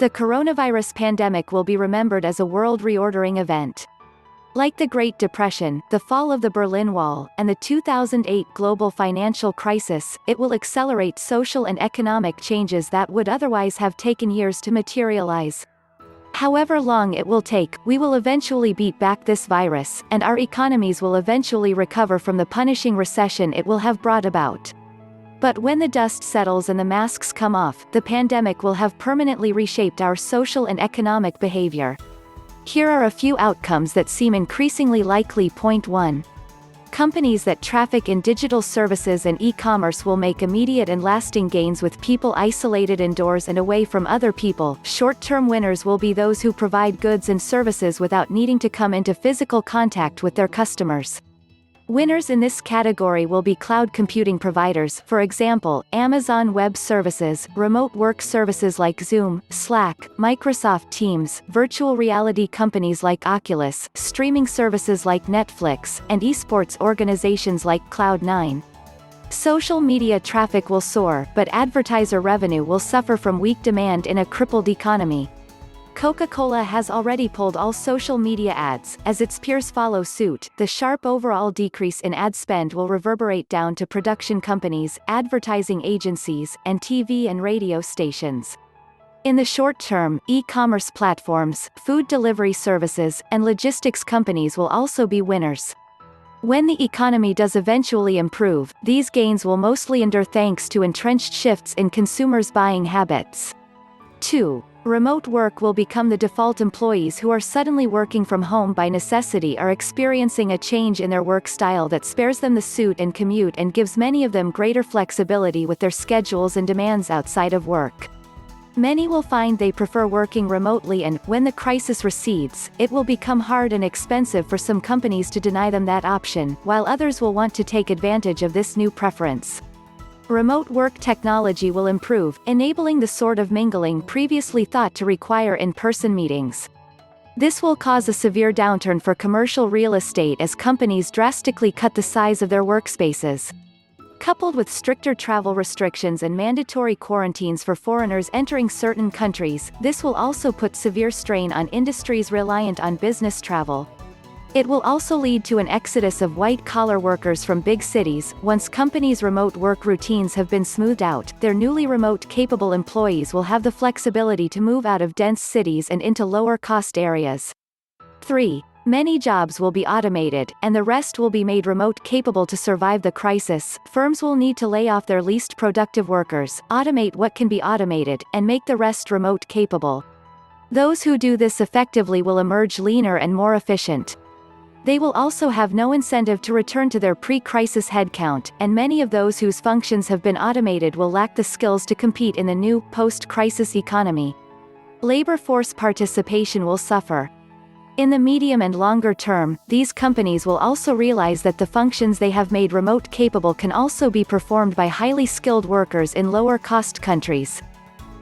The coronavirus pandemic will be remembered as a world reordering event. Like the Great Depression, the fall of the Berlin Wall, and the 2008 global financial crisis, it will accelerate social and economic changes that would otherwise have taken years to materialize. However long it will take, we will eventually beat back this virus, and our economies will eventually recover from the punishing recession it will have brought about. But when the dust settles and the masks come off, the pandemic will have permanently reshaped our social and economic behavior. Here are a few outcomes that seem increasingly likely. Point 1. Companies that traffic in digital services and e-commerce will make immediate and lasting gains with people isolated indoors and away from other people. Short-term winners will be those who provide goods and services without needing to come into physical contact with their customers. Winners in this category will be cloud computing providers, for example, Amazon Web Services, remote work services like Zoom, Slack, Microsoft Teams, virtual reality companies like Oculus, streaming services like Netflix, and esports organizations like Cloud9. Social media traffic will soar, but advertiser revenue will suffer from weak demand in a crippled economy. Coca-Cola has already pulled all social media ads. As its peers follow suit, the sharp overall decrease in ad spend will reverberate down to production companies, advertising agencies, and TV and radio stations. In the short term, e-commerce platforms, food delivery services, and logistics companies will also be winners. When the economy does eventually improve, these gains will mostly endure thanks to entrenched shifts in consumers' buying habits. 2. Remote work will become the default. Employees who are suddenly working from home by necessity are experiencing a change in their work style that spares them the suit and commute and gives many of them greater flexibility with their schedules and demands outside of work. Many will find they prefer working remotely, and, when the crisis recedes, it will become hard and expensive for some companies to deny them that option, while others will want to take advantage of this new preference. Remote work technology will improve, enabling the sort of mingling previously thought to require in-person meetings. This will cause a severe downturn for commercial real estate as companies drastically cut the size of their workspaces. Coupled with stricter travel restrictions and mandatory quarantines for foreigners entering certain countries, this will also put severe strain on industries reliant on business travel. It will also lead to an exodus of white-collar workers from big cities. Once companies' remote work routines have been smoothed out, their newly remote-capable employees will have the flexibility to move out of dense cities and into lower-cost areas. 3. Many jobs will be automated, and the rest will be made remote-capable. To survive the crisis, firms will need to lay off their least productive workers, automate what can be automated, and make the rest remote-capable. Those who do this effectively will emerge leaner and more efficient. They will also have no incentive to return to their pre-crisis headcount, and many of those whose functions have been automated will lack the skills to compete in the new, post-crisis economy. Labor force participation will suffer. In the medium and longer term, these companies will also realize that the functions they have made remote capable can also be performed by highly skilled workers in lower-cost countries.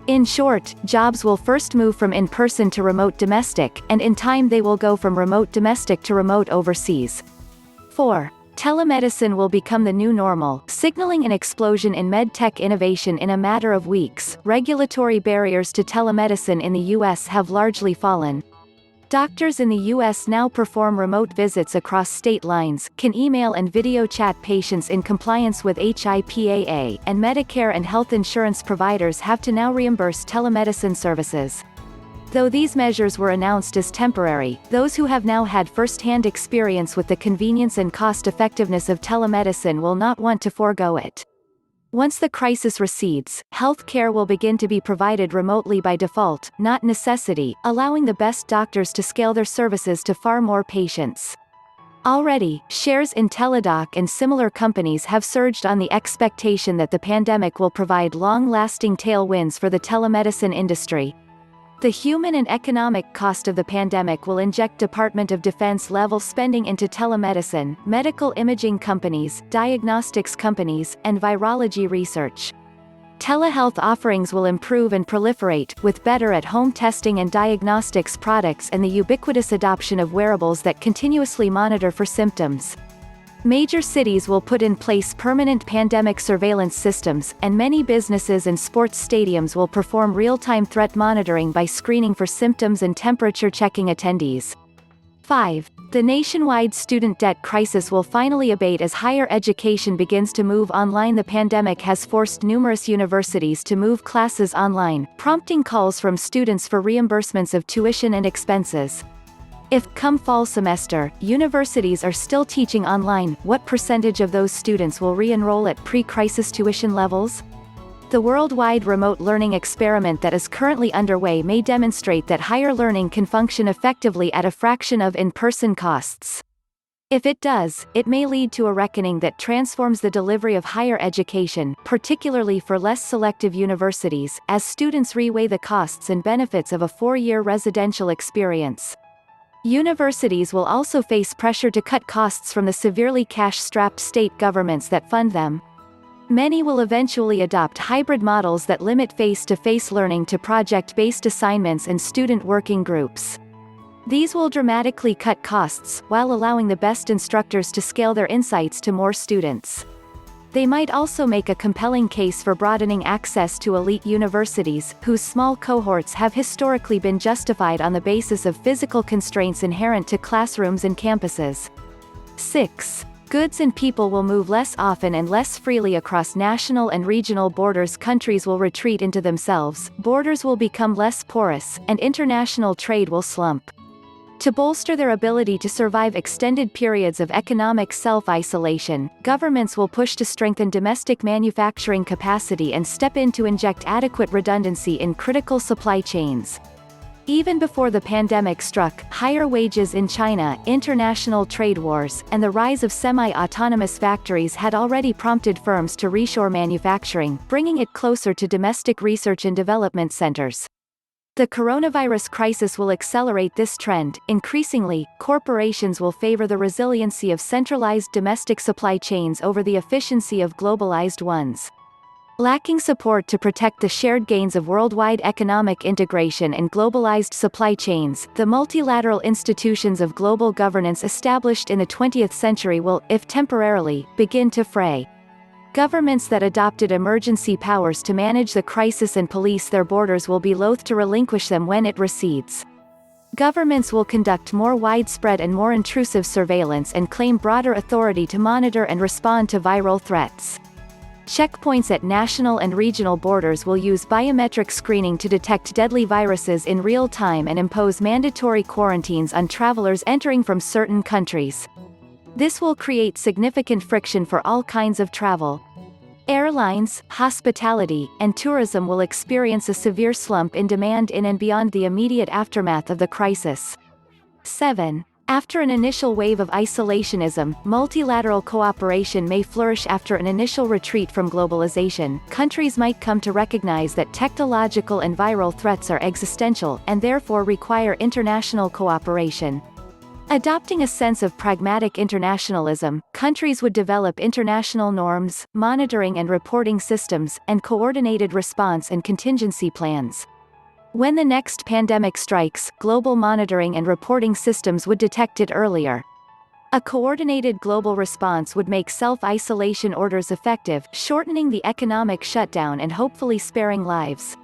In short, jobs will first move from in-person to remote domestic, and in time they will go from remote domestic to remote overseas. 4. Telemedicine will become the new normal, signaling an explosion in medtech innovation in a matter of weeks. Regulatory barriers to telemedicine in the US have largely fallen. Doctors in the U.S. now perform remote visits across state lines, can email and video chat patients in compliance with HIPAA, and Medicare and health insurance providers have to now reimburse telemedicine services. Though these measures were announced as temporary, those who have now had first-hand experience with the convenience and cost-effectiveness of telemedicine will not want to forego it. Once the crisis recedes, health care will begin to be provided remotely by default, not necessity, allowing the best doctors to scale their services to far more patients. Already, shares in Teladoc and similar companies have surged on the expectation that the pandemic will provide long-lasting tailwinds for the telemedicine industry. The human and economic cost of the pandemic will inject Department of Defense-level spending into telemedicine, medical imaging companies, diagnostics companies, and virology research. Telehealth offerings will improve and proliferate, with better at-home testing and diagnostics products and the ubiquitous adoption of wearables that continuously monitor for symptoms. Major cities will put in place permanent pandemic surveillance systems, and many businesses and sports stadiums will perform real-time threat monitoring by screening for symptoms and temperature-checking attendees. 5. The nationwide student debt crisis will finally abate as higher education begins to move online. The pandemic has forced numerous universities to move classes online, prompting calls from students for reimbursements of tuition and expenses. If, come fall semester, universities are still teaching online, what percentage of those students will re-enroll at pre-crisis tuition levels? The worldwide remote learning experiment that is currently underway may demonstrate that higher learning can function effectively at a fraction of in-person costs. If it does, it may lead to a reckoning that transforms the delivery of higher education, particularly for less selective universities, as students reweigh the costs and benefits of a 4-year residential experience. Universities will also face pressure to cut costs from the severely cash-strapped state governments that fund them. Many will eventually adopt hybrid models that limit face-to-face learning to project-based assignments and student working groups. These will dramatically cut costs, while allowing the best instructors to scale their insights to more students. They might also make a compelling case for broadening access to elite universities, whose small cohorts have historically been justified on the basis of physical constraints inherent to classrooms and campuses. 6. Goods and people will move less often and less freely across national and regional borders. Countries will retreat into themselves, borders will become less porous, and international trade will slump. To bolster their ability to survive extended periods of economic self-isolation, governments will push to strengthen domestic manufacturing capacity and step in to inject adequate redundancy in critical supply chains. Even before the pandemic struck, higher wages in China, international trade wars, and the rise of semi-autonomous factories had already prompted firms to reshore manufacturing, bringing it closer to domestic research and development centers. The coronavirus crisis will accelerate this trend. Increasingly, corporations will favor the resiliency of centralized domestic supply chains over the efficiency of globalized ones. Lacking support to protect the shared gains of worldwide economic integration and globalized supply chains, the multilateral institutions of global governance established in the 20th century will, if temporarily, begin to fray. Governments that adopted emergency powers to manage the crisis and police their borders will be loath to relinquish them when it recedes. Governments will conduct more widespread and more intrusive surveillance and claim broader authority to monitor and respond to viral threats. Checkpoints at national and regional borders will use biometric screening to detect deadly viruses in real time and impose mandatory quarantines on travelers entering from certain countries. This will create significant friction for all kinds of travel. Airlines, hospitality, and tourism will experience a severe slump in demand in and beyond the immediate aftermath of the crisis. 7. After an initial wave of isolationism, multilateral cooperation may flourish. After an initial retreat from globalization, countries might come to recognize that technological and viral threats are existential, and therefore require international cooperation. Adopting a sense of pragmatic internationalism, countries would develop international norms, monitoring and reporting systems, and coordinated response and contingency plans. When the next pandemic strikes, global monitoring and reporting systems would detect it earlier. A coordinated global response would make self-isolation orders effective, shortening the economic shutdown and hopefully sparing lives.